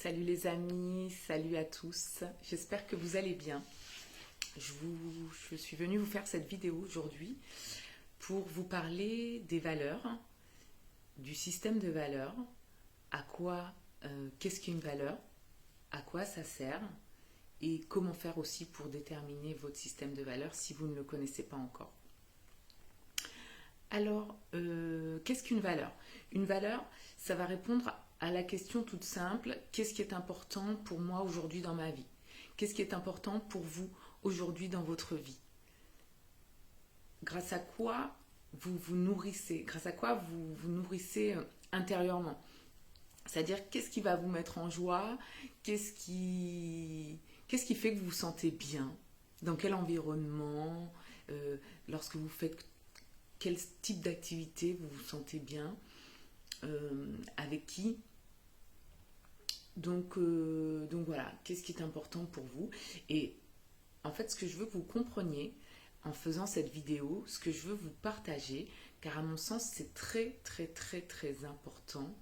Salut les amis, salut à tous. J'espère que vous allez bien. Je suis venue vous faire cette vidéo aujourd'hui pour vous parler des valeurs, du système de valeurs, qu'est-ce qu'une valeur, à quoi ça sert et comment faire aussi pour déterminer votre système de valeurs si vous ne le connaissez pas encore. Alors, qu'est-ce qu'une valeur? Une valeur, ça va répondre à la question toute simple, qu'est-ce qui est important pour moi aujourd'hui dans ma vie? Qu'est-ce qui est important pour vous aujourd'hui dans votre vie? Grâce à quoi vous vous nourrissez? Grâce à quoi vous vous nourrissez intérieurement? C'est-à-dire, qu'est-ce qui va vous mettre en joie? Qu'est-ce qui fait que vous vous sentez bien? Dans quel environnement? Lorsque vous faites quel type d'activité vous vous sentez bien, avec qui. Donc voilà, qu'est-ce qui est important pour vous? Et en fait, ce que je veux que vous compreniez en faisant cette vidéo, ce que je veux vous partager, car à mon sens, c'est très très très très important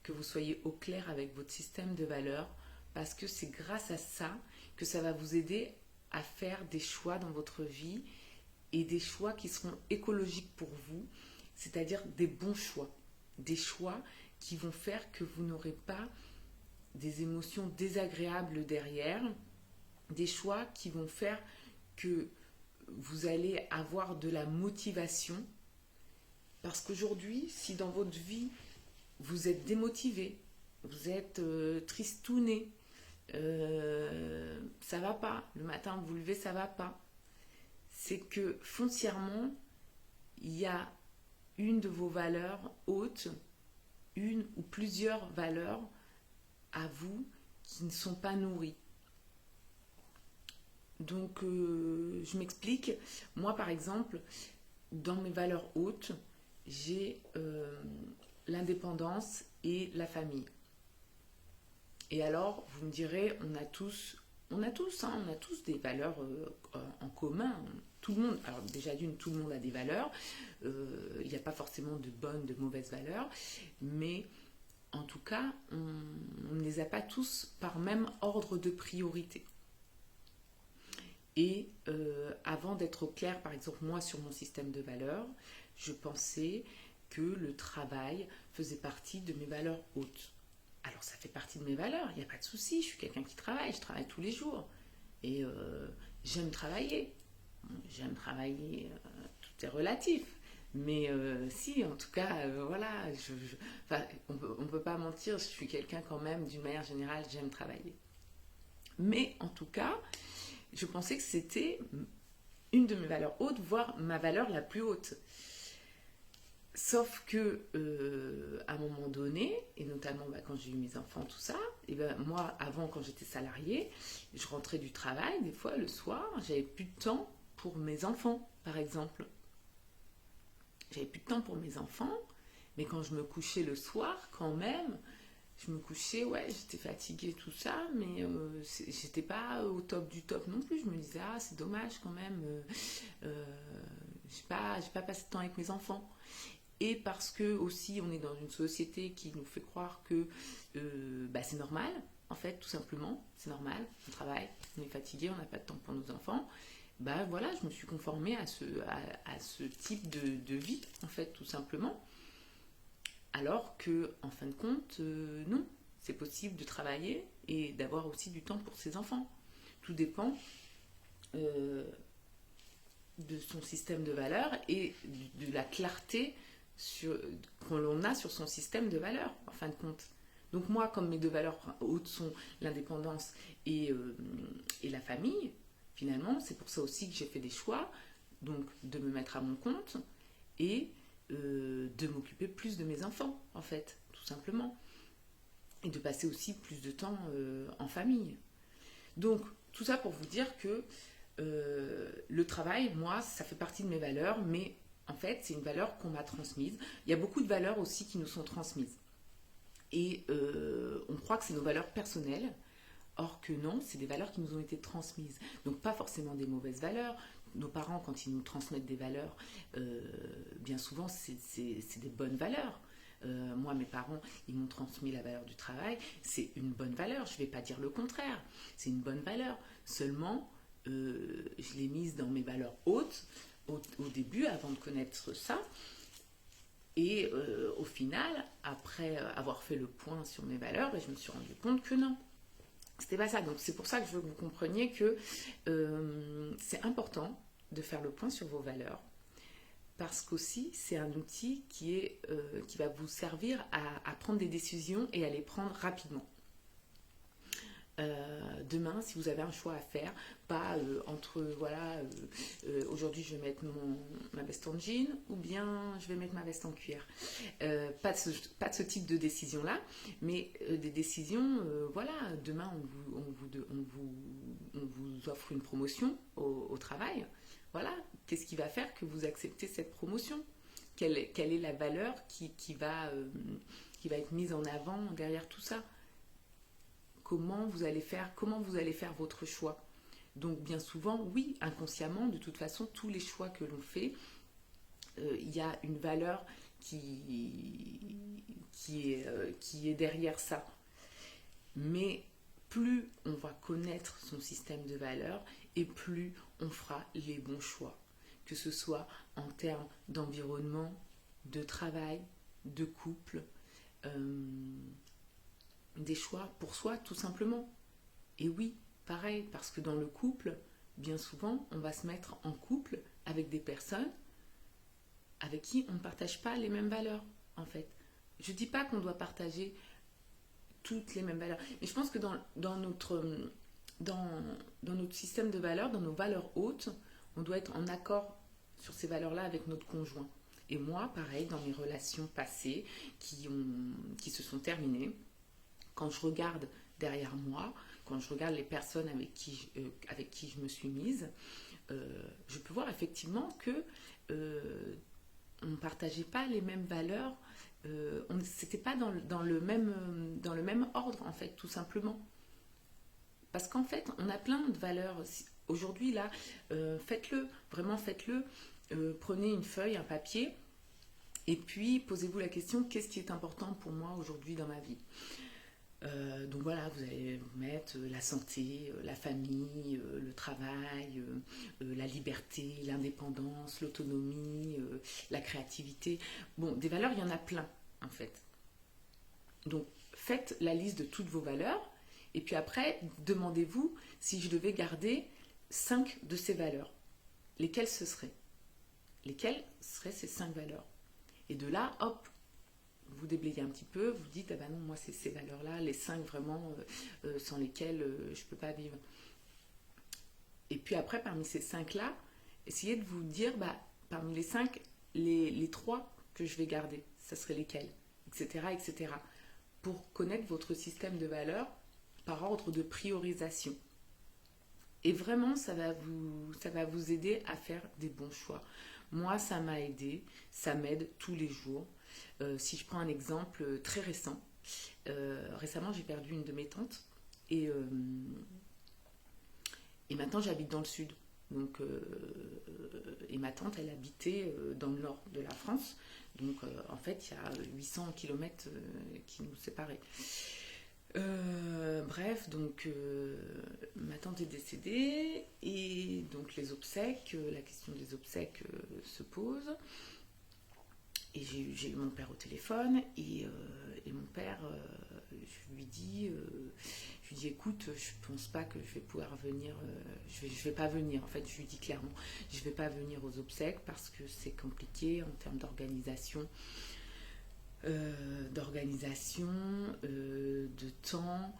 que vous soyez au clair avec votre système de valeurs, parce que c'est grâce à ça que ça va vous aider à faire des choix dans votre vie et des choix qui seront écologiques pour vous, c'est-à-dire des bons choix, des choix qui vont faire que vous n'aurez pas des émotions désagréables derrière, des choix qui vont faire que vous allez avoir de la motivation, parce qu'aujourd'hui, si dans votre vie, vous êtes démotivé, vous êtes tristouné, ça va pas, le matin vous vous levez, ça va pas, c'est que foncièrement, il y a une de vos valeurs hautes, une ou plusieurs valeurs à vous qui ne sont pas nourries. Donc, je m'explique. Moi, par exemple, dans mes valeurs hautes, j'ai l'indépendance et la famille. Et alors, vous me direz, on a tous des valeurs en commun. Tout le monde, alors déjà d'une, tout le monde a des valeurs. Il n'y a pas forcément de bonnes, de mauvaises valeurs, mais en tout cas, on ne les a pas tous par même ordre de priorité. Et avant d'être au clair, par exemple, moi, sur mon système de valeurs, je pensais que le travail faisait partie de mes valeurs hautes. Alors, ça fait partie de mes valeurs, il n'y a pas de souci, je suis quelqu'un qui travaille, je travaille tous les jours. Et j'aime travailler. J'aime travailler, tout est relatif. Mais si, en tout cas, voilà, enfin, on peut pas mentir, je suis quelqu'un quand même, d'une manière générale, j'aime travailler. Mais en tout cas, je pensais que c'était une de mes valeurs hautes, voire ma valeur la plus haute. Sauf que, à un moment donné, et notamment quand j'ai eu mes enfants, tout ça, et moi, avant, quand j'étais salariée, je rentrais du travail, des fois, le soir, j'avais plus de temps pour mes enfants, par exemple. J'avais plus de temps pour mes enfants, mais quand je me couchais le soir, quand même, je me couchais, ouais, j'étais fatiguée, tout ça, mais j'étais pas au top du top non plus. Je me disais, ah, c'est dommage quand même, j'ai pas passé de temps avec mes enfants. Et parce que aussi on est dans une société qui nous fait croire que c'est normal, en fait, tout simplement, c'est normal, on travaille, on est fatigué, on n'a pas de temps pour nos enfants. Voilà, je me suis conformée à ce type de vie, en fait, tout simplement. Alors que, en fin de compte, non, c'est possible de travailler et d'avoir aussi du temps pour ses enfants. Tout dépend de son système de valeurs et de la clarté que l'on a sur son système de valeurs, en fin de compte. Donc moi, comme mes deux valeurs hautes sont l'indépendance et la famille, finalement, c'est pour ça aussi que j'ai fait des choix, donc de me mettre à mon compte et de m'occuper plus de mes enfants, en fait, tout simplement. Et de passer aussi plus de temps en famille. Donc, tout ça pour vous dire que le travail, moi, ça fait partie de mes valeurs, mais en fait, c'est une valeur qu'on m'a transmise. Il y a beaucoup de valeurs aussi qui nous sont transmises. Et on croit que c'est nos valeurs personnelles, or que non, c'est des valeurs qui nous ont été transmises. Donc pas forcément des mauvaises valeurs. Nos parents, quand ils nous transmettent des valeurs, bien souvent, c'est des bonnes valeurs. Moi, mes parents, ils m'ont transmis la valeur du travail. C'est une bonne valeur, je ne vais pas dire le contraire. C'est une bonne valeur. Seulement, je l'ai mise dans mes valeurs hautes au début, avant de connaître ça. Et au final, après avoir fait le point sur mes valeurs, je me suis rendu compte que non. C'était pas ça. Donc c'est pour ça que je veux que vous compreniez que c'est important de faire le point sur vos valeurs. Parce qu'aussi, c'est un outil qui va vous servir à prendre des décisions et à les prendre rapidement. Demain, si vous avez un choix à faire, pas entre aujourd'hui je vais mettre ma veste en jean ou bien je vais mettre ma veste en cuir. Pas de ce type de décision là, mais des décisions, demain on vous offre une promotion au travail. Voilà, qu'est-ce qui va faire que vous acceptez cette promotion? Quelle est la valeur qui va être mise en avant derrière tout ça? Comment vous allez faire votre choix? Donc bien souvent, oui, inconsciemment, de toute façon, tous les choix que l'on fait, il y a une valeur qui est derrière ça. Mais plus on va connaître son système de valeurs et plus on fera les bons choix. Que ce soit en termes d'environnement, de travail, de couple, des choix pour soi tout simplement. Et oui, pareil, parce que dans le couple, bien souvent, on va se mettre en couple avec des personnes avec qui on ne partage pas les mêmes valeurs, en fait. Je ne dis pas qu'on doit partager toutes les mêmes valeurs, mais je pense que dans notre système de valeurs, dans nos valeurs hautes, on doit être en accord sur ces valeurs-là avec notre conjoint. Et moi, pareil, dans mes relations passées qui se sont terminées, quand je regarde derrière moi, quand je regarde les personnes avec qui je me suis mise, je peux voir effectivement que on ne partageait pas les mêmes valeurs, c'était pas dans le même ordre en fait, tout simplement. Parce qu'en fait, on a plein de valeurs. Aujourd'hui là, faites-le, vraiment faites-le. Prenez une feuille, un papier, et puis posez-vous la question, qu'est-ce qui est important pour moi aujourd'hui dans ma vie? Donc voilà, vous allez mettre la santé, la famille, le travail, la liberté, l'indépendance, l'autonomie, la créativité. Bon, des valeurs, il y en a plein en fait. Donc faites la liste de toutes vos valeurs et puis après, demandez-vous si je devais garder 5 de ces valeurs. Lesquelles ce seraient? Lesquelles seraient ces 5 valeurs? Et de là, hop, vous déblayez un petit peu, vous dites, ah ben non, moi c'est ces valeurs-là, les 5 vraiment sans lesquelles je ne peux pas vivre. Et puis après, parmi ces 5-là, essayez de vous dire, parmi les 5, les 3 que je vais garder, ça serait lesquels, etc., etc. Pour connaître votre système de valeurs par ordre de priorisation. Et vraiment, ça va vous aider à faire des bons choix. Moi, ça m'a aidé, ça m'aide tous les jours. Si je prends un exemple très récent, récemment j'ai perdu une de mes tantes et maintenant j'habite dans le sud. Donc, et ma tante elle habitait dans le nord de la France. Donc en fait il y a 800 km qui nous séparaient. Bref, donc ma tante est décédée et donc les obsèques, la question des obsèques se pose. Et j'ai eu mon père au téléphone et mon père, je lui dis écoute, je pense pas que je vais pouvoir venir, je vais pas venir en fait, je lui dis clairement, je vais pas venir aux obsèques parce que c'est compliqué en termes d'organisation, de temps,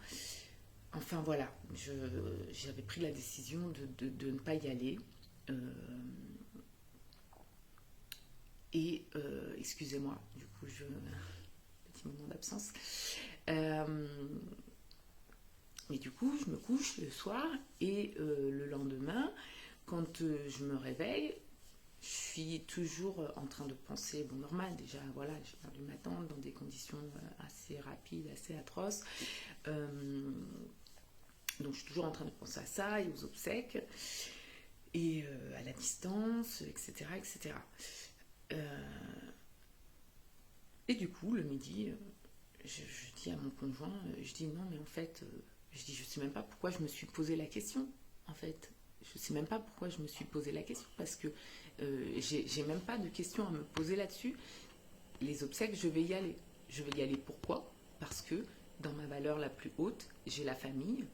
enfin voilà, j'avais pris la décision de ne pas y aller. Et excusez-moi, du coup, petit moment d'absence. Mais du coup, je me couche le soir et le lendemain, quand je me réveille, je suis toujours en train de penser, bon, normal déjà, voilà, j'ai perdu ma tante dans des conditions assez rapides, assez atroces. Donc je suis toujours en train de penser à ça et aux obsèques et à la distance, etc., etc. Et du coup, le midi, je dis à mon conjoint, je dis non, mais en fait, je dis, je sais même pas pourquoi je me suis posé la question, en fait. Je sais même pas pourquoi je me suis posé la question, parce que j'ai même pas de questions à me poser là-dessus. Les obsèques, je vais y aller. Je vais y aller pourquoi? Parce que dans ma valeur la plus haute, j'ai la famille,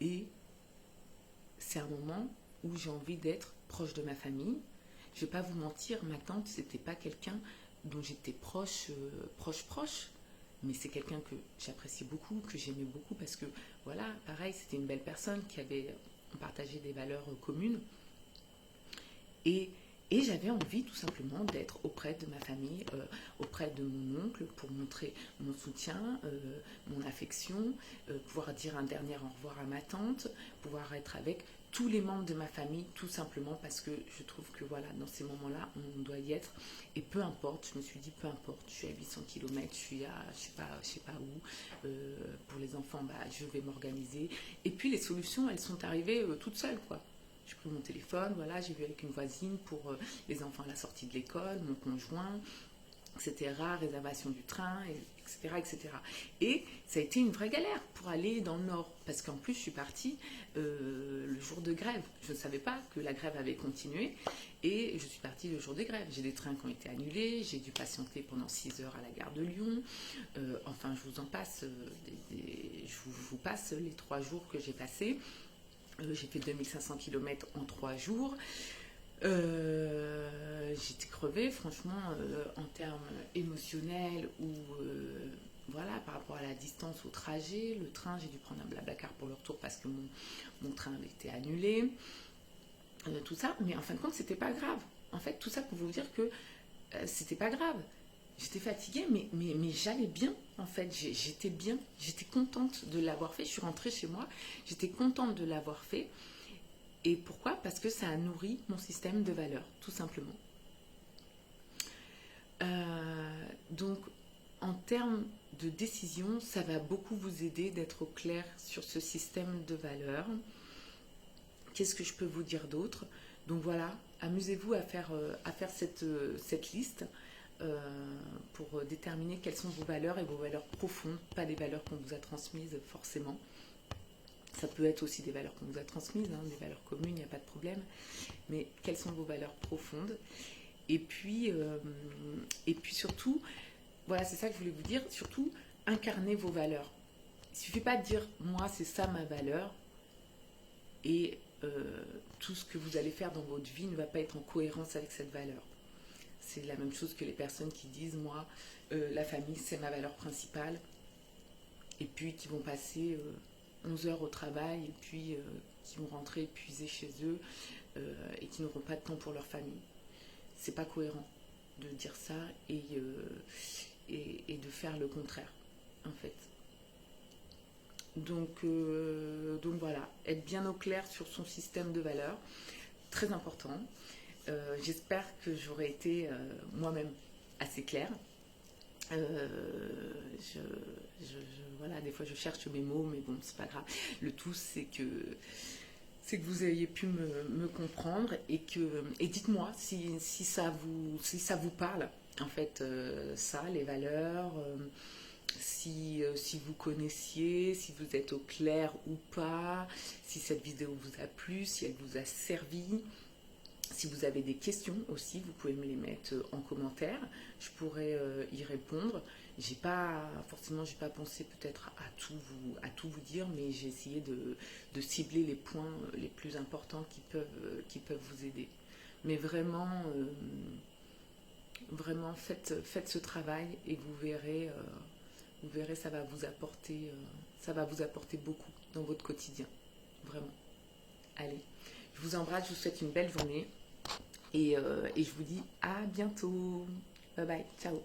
et c'est un moment où j'ai envie d'être proche de ma famille. Je vais pas vous mentir, ma tante, c'était pas quelqu'un dont j'étais proche, proche, mais c'est quelqu'un que j'appréciais beaucoup, que j'aimais beaucoup, parce que voilà, pareil, c'était une belle personne qui avait partagé des valeurs communes, et j'avais envie tout simplement d'être auprès de ma famille, auprès de mon oncle, pour montrer mon soutien, mon affection, pouvoir dire un dernier au revoir à ma tante, pouvoir être avec tous les membres de ma famille, tout simplement parce que je trouve que voilà, dans ces moments-là, on doit y être. Et peu importe, je me suis dit, peu importe, je suis à 800 km, je suis à je sais pas où, pour les enfants, bah, je vais m'organiser. Et puis les solutions, elles sont arrivées toutes seules, quoi. J'ai pris mon téléphone, voilà, j'ai vu avec une voisine pour les enfants à la sortie de l'école, mon conjoint, etc., réservation du train, etc., etc. Et ça a été une vraie galère pour aller dans le nord, parce qu'en plus je suis partie le jour de grève. Je ne savais pas que la grève avait continué, et je suis partie le jour des grèves. J'ai des trains qui ont été annulés, j'ai dû patienter pendant 6 heures à la gare de Lyon, enfin je vous en passe, je vous passe les 3 jours que j'ai passés. J'ai fait 2500 km en 3 jours. J'étais crevée, franchement, en termes émotionnels ou voilà, par rapport à la distance au trajet. Le train, j'ai dû prendre un Blablacar pour le retour parce que mon train avait été annulé. Tout ça, mais en fin de compte, c'était pas grave. En fait, tout ça pour vous dire que c'était pas grave. J'étais fatiguée, mais j'allais bien, en fait. J'étais bien, j'étais contente de l'avoir fait. Je suis rentrée chez moi, j'étais contente de l'avoir fait. Et pourquoi? Parce que ça a nourri mon système de valeurs, tout simplement. Donc, en termes de décision, ça va beaucoup vous aider d'être au clair sur ce système de valeurs. Qu'est-ce que je peux vous dire d'autre? Donc voilà, amusez-vous à faire cette liste euh, pour déterminer quelles sont vos valeurs et vos valeurs profondes, pas les valeurs qu'on vous a transmises forcément. Ça peut être aussi des valeurs qu'on vous a transmises, hein, des valeurs communes, il n'y a pas de problème. Mais quelles sont vos valeurs profondes? Et puis surtout, voilà, c'est ça que je voulais vous dire, surtout, incarnez vos valeurs. Il ne suffit pas de dire, moi, c'est ça ma valeur, et tout ce que vous allez faire dans votre vie ne va pas être en cohérence avec cette valeur. C'est la même chose que les personnes qui disent, moi, la famille, c'est ma valeur principale, et puis qui vont passer 11 heures au travail, et puis qui vont rentrer épuisés chez eux, et qui n'auront pas de temps pour leur famille. C'est pas cohérent de dire ça et de faire le contraire, en fait. Donc voilà, être bien au clair sur son système de valeurs, très important. J'espère que j'aurai été moi-même assez claire. Euh, je, voilà, des fois je cherche mes mots, mais bon, c'est pas grave. Le tout, c'est que vous ayez pu me comprendre et dites-moi si ça vous parle, en fait, ça, les valeurs, si vous connaissiez, si vous êtes au clair ou pas, si cette vidéo vous a plu, si elle vous a servi. Si vous avez des questions aussi, vous pouvez me les mettre en commentaire. Je pourrais y répondre. J'ai pas pensé peut-être à tout vous dire, mais j'ai essayé de cibler les points les plus importants qui peuvent vous aider. Mais vraiment, vraiment faites ce travail et vous verrez, ça va vous apporter beaucoup dans votre quotidien. Vraiment. Allez, je vous embrasse, je vous souhaite une belle journée. Et je vous dis à bientôt. Bye bye, ciao.